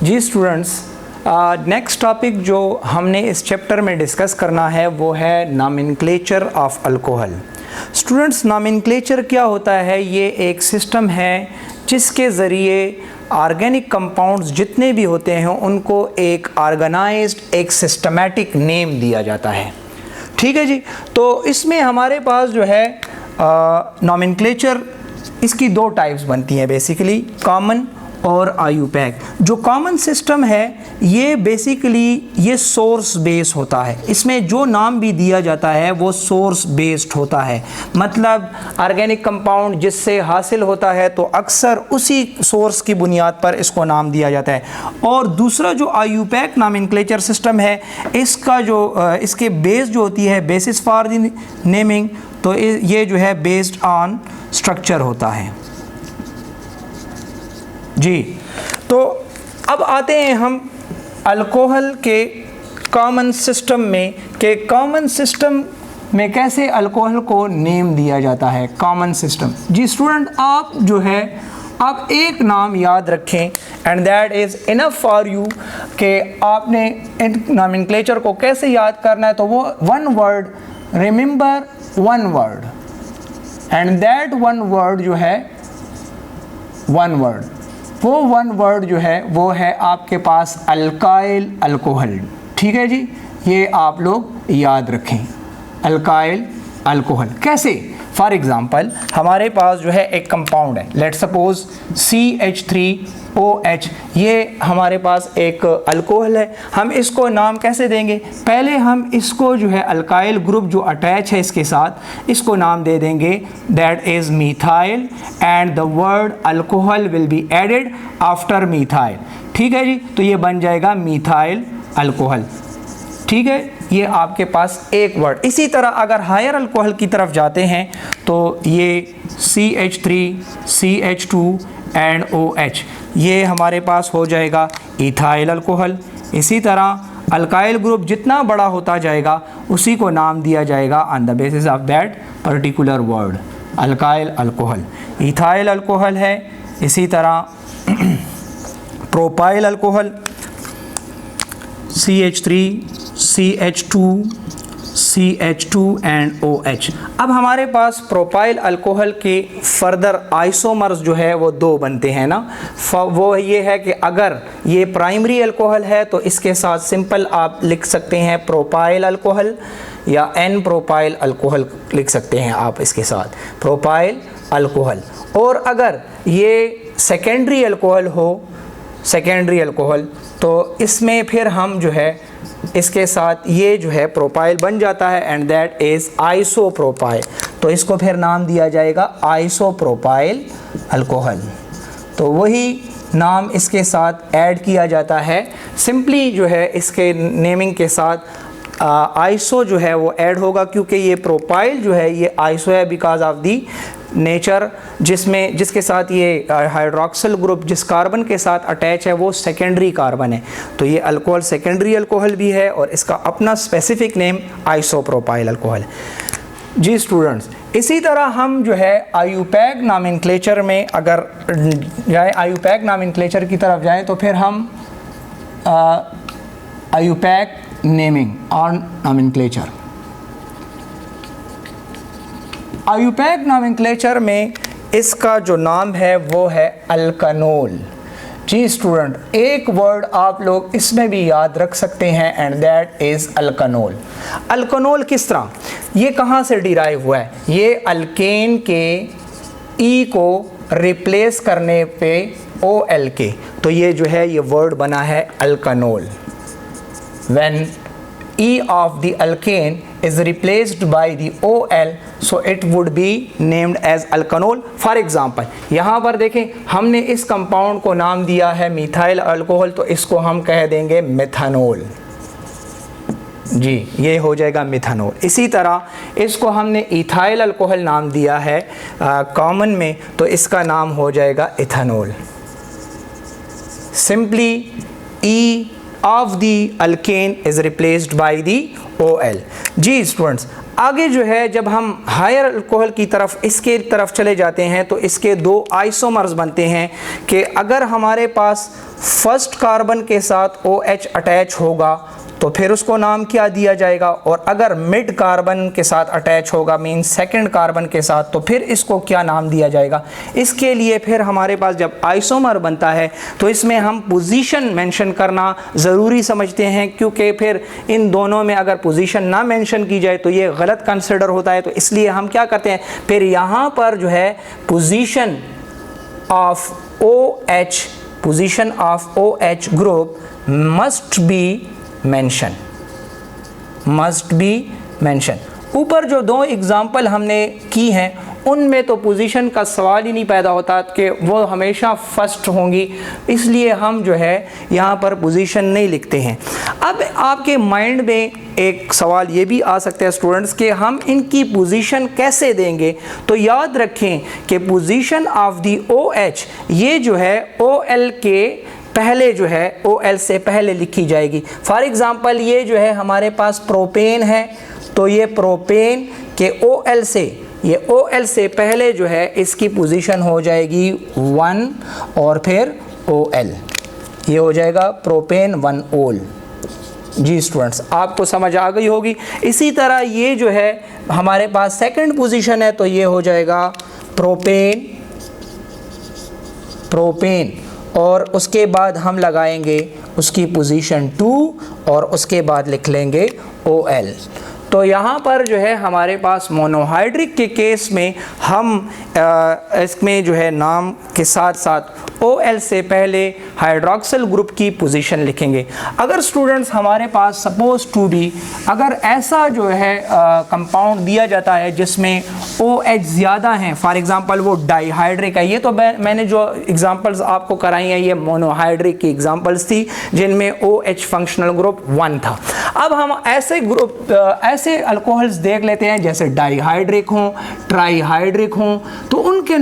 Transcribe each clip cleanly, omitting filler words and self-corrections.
जी students, next topic जो हमने इस चैप्टर में डिस्कस करना है वो है nomenclature of alcohol. Students, nomenclature क्या होता है? ये एक सिस्टम है जिसके ज़रिए ऑर्गेनिक कंपाउंड्स जितने भी होते हैं उनको एक ऑर्गेनाइज्ड, एक सिस्टमैटिक नेम दिया जाता है। ठीक है जी। तो इसमें हमारे पास जो है नॉमेनक्लेचर, इसकी दो टाइप्स बनती हैं बेसिकली, कॉमन और आईयूपैक। जो कॉमन सिस्टम है ये बेसिकली ये सोर्स बेस होता है। इसमें जो नाम भी दिया जाता है वो सोर्स बेस्ड होता है, मतलब ऑर्गेनिक कंपाउंड जिससे हासिल होता है तो अक्सर उसी सोर्स की बुनियाद पर इसको नाम दिया जाता है। और दूसरा जो आईयूपैक नॉमेनक्लेचर सिस्टम है, इसका जो इसके बेस जो होती है, बेसिस फॉर द नेमिंग, तो ये जो है बेस्ड ऑन स्ट्रक्चर होता है जी। तो अब आते हैं हम अल्कोहल के कॉमन सिस्टम में, कि कॉमन सिस्टम में कैसे अल्कोहल को नेम दिया जाता है। कॉमन सिस्टम जी स्टूडेंट, आप जो है आप एक नाम याद रखें and that is enough for you कि आपने इन नॉमेनक्लेचर को कैसे याद करना है। तो वो one word, remember one word, and that one word जो है वन वर्ड, वो वन वर्ड जो है वो है आपके पास अल्काइल अल्कोहल। ठीक है जी, ये आप लोग याद रखें, अल्काइल अल्कोहल। कैसे? फॉर एग्ज़ाम्पल हमारे पास जो है एक कंपाउंड है, लेट सपोज CH3OH, ये हमारे पास एक अल्कोहल है। हम इसको नाम कैसे देंगे? पहले हम इसको जो है अल्काइल ग्रुप जो अटैच है इसके साथ, इसको नाम दे देंगे that is methyl, and the word alcohol will be added after methyl. ठीक है जी, तो ये बन जाएगा मीथाइल अल्कोहल। ठीक है, ये आपके पास एक वर्ड। इसी तरह अगर हायर अल्कोहल की तरफ जाते हैं तो ये CH3, CH2 एंड OH, ये हमारे पास हो जाएगा इथाइल अल्कोहल। इसी तरह अल्काइल ग्रुप जितना बड़ा होता जाएगा उसी को नाम दिया जाएगा on the basis of that particular word, alkyl alcohol. Ethyl alcohol है, इसी तरह propyl alcohol, CH3, CH2, CH2 and OH। अब हमारे पास प्रोपाइल अल्कोहल के फर्दर आइसोमर्स जो है वो दो बनते हैं ना। वो ये है कि अगर ये प्राइमरी अल्कोहल है तो इसके साथ सिंपल आप लिख सकते हैं प्रोपाइल अल्कोहल, या N प्रोपाइल अल्कोहल लिख सकते हैं आप इसके साथ, प्रोपाइल अल्कोहल। और अगर ये सेकेंडरी अल्कोहल हो, सेकेंडरी अल्कोहल, तो इसमें फिर हम जो है इसके साथ ये जो है प्रोपाइल बन जाता है एंड दैट इज़ आइसोप्रोपाइल, तो इसको फिर नाम दिया जाएगा आइसोप्रोपाइल अल्कोहल। तो वही नाम इसके साथ ऐड किया जाता है, सिंपली जो है इसके नेमिंग के साथ आइसो जो है वो ऐड होगा, क्योंकि ये प्रोपाइल जो है ये आइसो है बिकॉज ऑफ दी नेचर, जिसके साथ ये हाइड्रोक्सिल ग्रुप जिस कार्बन के साथ अटैच है वो सेकेंडरी कार्बन है। तो ये अल्कोहल सेकेंडरी अल्कोहल भी है और इसका अपना स्पेसिफिक नेम आइसोप्रोपाइल अल्कोहल है जी स्टूडेंट्स। इसी तरह हम जो है आईयूपैक नॉमेनक्लेचर में अगर जाए, आईयूपैक नॉमेनक्लेचर की तरफ जाएं तो फिर हम IUPAC naming on nomenclature, IUPAC nomenclature में इसका जो नाम है वो है अल्कनोल। जी स्टूडेंट, एक वर्ड आप लोग इसमें भी याद रख सकते हैं एंड दैट इज़ अल्कनोल। अल्कनोल किस तरह, ये कहाँ से डिराइव हुआ है? ये अल्केन के ई को रिप्लेस करने पे OL के, तो ये जो है ये वर्ड बना है अल्कनोल। When E of the alkane is replaced by the OL, so it would be named as alkanol. For example, यहाँ पर देखें हमने इस कंपाउंड को नाम दिया है मिथाइल अल्कोहल, तो इसको हम कह देंगे मिथानोल जी, ये हो जाएगा मिथानोल। इसी तरह इसको हमने इथाइल अल्कोहल नाम दिया है कॉमन में, तो इसका नाम हो जाएगा ethanol. Simply E of the alkane is replaced by the OL। जी स्टूडेंट्स, आगे जो है जब हम हायर अल्कोहल की तरफ इसके तरफ चले जाते हैं तो इसके दो आइसोमर्स बनते हैं कि अगर हमारे पास फर्स्ट कार्बन के साथ OH अटैच होगा तो फिर उसको नाम क्या दिया जाएगा, और अगर मिड कार्बन के साथ अटैच होगा मीन सेकंड कार्बन के साथ तो फिर इसको क्या नाम दिया जाएगा। इसके लिए फिर हमारे पास जब आइसोमर बनता है तो इसमें हम पोजीशन मेंशन करना ज़रूरी समझते हैं, क्योंकि फिर इन दोनों में अगर पोजीशन ना मेंशन की जाए तो ये गलत कंसिडर होता है। तो इसलिए हम क्या करते हैं, फिर यहाँ पर जो है position of OH group must be mention. ऊपर जो दो एग्जाम्पल हमने की हैं उनमें तो पोजीशन का सवाल ही नहीं पैदा होता कि वो हमेशा फर्स्ट होंगी, इसलिए हम जो है यहाँ पर पोजीशन नहीं लिखते हैं। अब आपके माइंड में एक सवाल ये भी आ सकता है स्टूडेंट्स कि हम इनकी पोजीशन कैसे देंगे। तो याद रखें कि पोजीशन ऑफ दी OH ये जो है OL के पहले जो है OL से पहले लिखी जाएगी। फॉर एग्ज़ाम्पल ये जो है हमारे पास प्रोपेन है तो ये प्रोपेन के OL से पहले जो है इसकी पोजीशन हो जाएगी 1 और फिर OL, ये हो जाएगा प्रोपेन 1 OL। जी स्टूडेंट्स आपको समझ आ गई होगी। इसी तरह ये जो है हमारे पास सेकंड पोजीशन है तो ये हो जाएगा प्रोपेन और उसके बाद हम लगाएंगे उसकी पोजीशन 2 और उसके बाद लिख लेंगे OL। तो यहाँ पर जो है हमारे पास मोनोहाइड्रिक के केस में हम इसमें जो है नाम के साथ साथ OL से पहले हाइड्रोक्सिल ग्रुप की पोजीशन लिखेंगे। अगर स्टूडेंट्स हमारे पास सपोज टू बी अगर ऐसा जो है कंपाउंड दिया जाता है जिसमें OH ज़्यादा हैं, फॉर एग्ज़ाम्पल वो डाईहाइड्रिक है, ये तो मैंने जो एग्ज़ाम्पल्स आपको कराई हैं ये मोनोहाइड्रिक की एग्ज़ाम्पल्स थी जिनमें OH फंक्शनल ग्रुप 1 था। अब हम ऐसे अल्कोहल्स देख लेते हैं जैसे डाईहाइड्रिक हों, ट्राईहाइड्रिक हों, तो उनके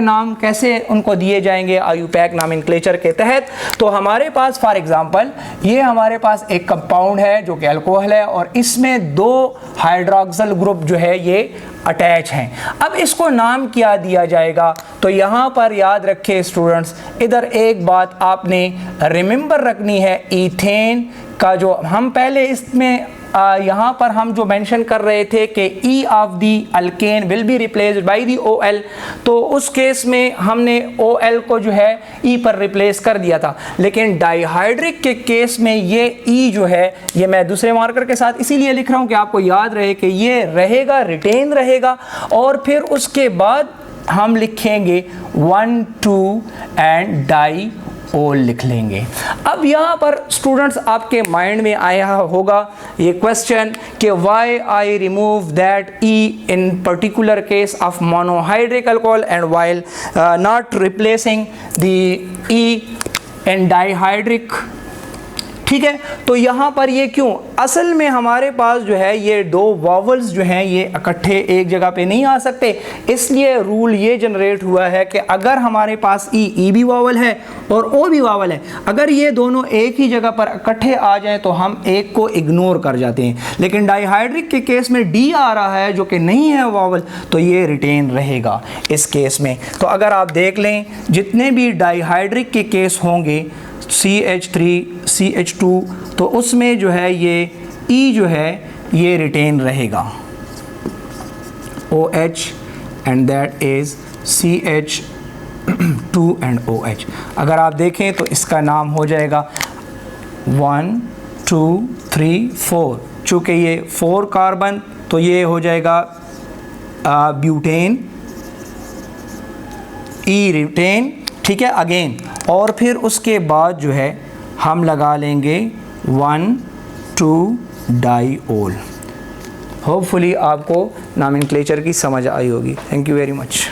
नाम कैसे उनको दिए जाएंगे IUPAC नॉमेनक्लेचर के तहत। तो हमारे पास फॉर एग्जांपल ये हमारे पास एक कंपाउंड है जो कि अल्कोहल है और इसमें 2 हाइड्रोक्सिल ग्रुप जो है ये अटैच हैं। अब इसको नाम क्या दिया जाएगा, तो यहाँ पर याद रखें स्टूडेंट्स, इधर एक बात आपने रिमेंबर रखनी है, ईथेन का जो हम पहले इसमें यहाँ पर हम जो मेंशन कर रहे थे कि E of the alkane will be replaced by the OL, तो उस केस में हमने OL को जो है E पर रिप्लेस कर दिया था। लेकिन डाईहाइड्रिक के केस में ये E जो है ये मैं दूसरे मार्कर के साथ इसीलिए लिख रहा हूँ कि आपको याद रहे कि ये रहेगा, रिटेन रहेगा, और फिर उसके बाद हम लिखेंगे 1 2 एंड डाई OL लिख लेंगे। अब यहाँ पर स्टूडेंट्स आपके माइंड में आया होगा ये क्वेश्चन कि why I remove that E in particular case of monohydric alcohol and while not replacing the E in dihydric. ठीक है, तो यहाँ पर ये क्यों, असल में हमारे पास जो है ये 2 वावल्स जो हैं ये इकट्ठे एक जगह पे नहीं आ सकते, इसलिए रूल ये जनरेट हुआ है कि अगर हमारे पास E भी वावल है और O भी वावल है, अगर ये दोनों एक ही जगह पर इकट्ठे आ जाएं तो हम एक को इग्नोर कर जाते हैं। लेकिन डाईहाइड्रिक के केस में D आ रहा है जो कि नहीं है वावल, तो ये रिटेन रहेगा इस केस में। तो अगर आप देख लें जितने भी डाईहाइड्रिक के केस होंगे CH3 CH2, तो उसमें जो है ये E जो है ये रिटेन रहेगा OH and that is CH2 and OH। अगर आप देखें तो इसका नाम हो जाएगा 1 2 3 4, चूँकि ये 4 कार्बन तो ये हो जाएगा ब्यूटेन E रिटेन। ठीक है अगेन, और फिर उसके बाद जो है हम लगा लेंगे 1 2 डाईओल। होपफुली आपको नॉमेनक्लेचर की समझ आई होगी। Thank you very much.